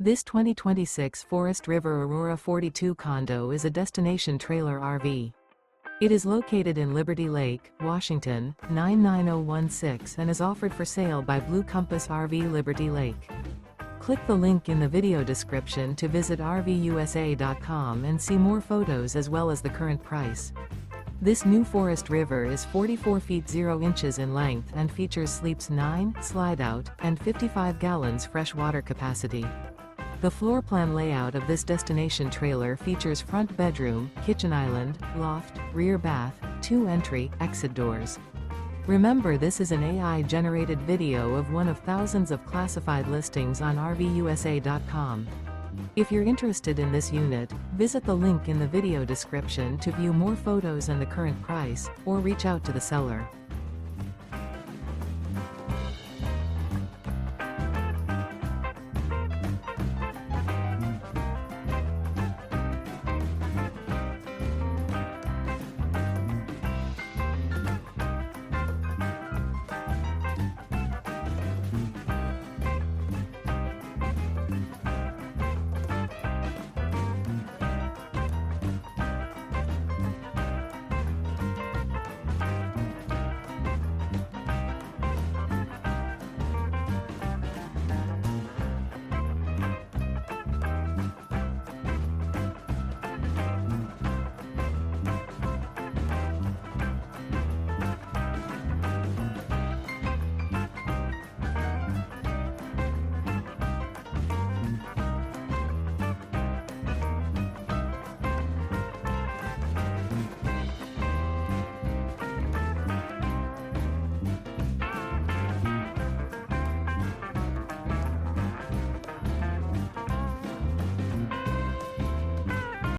This 2026 Forest River Aurora 42 condo is a destination trailer RV. It is located in Liberty Lake, Washington, 99016 and is offered for sale by Blue Compass RV Liberty Lake. Click the link in the video description to visit RVUSA.com and see more photos as well as the current price. This new Forest River is 44 feet 0 inches in length and features sleeps 9, Slideout, and 55 gallons fresh water capacity. The floor plan layout of this destination trailer features front bedroom, kitchen island, loft, rear bath, 2 entry, exit doors. Remember, this is an AI-generated video of one of thousands of classified listings on RVUSA.com. If you're interested in this unit, visit the link in the video description to view more photos and the current price, or reach out to the seller.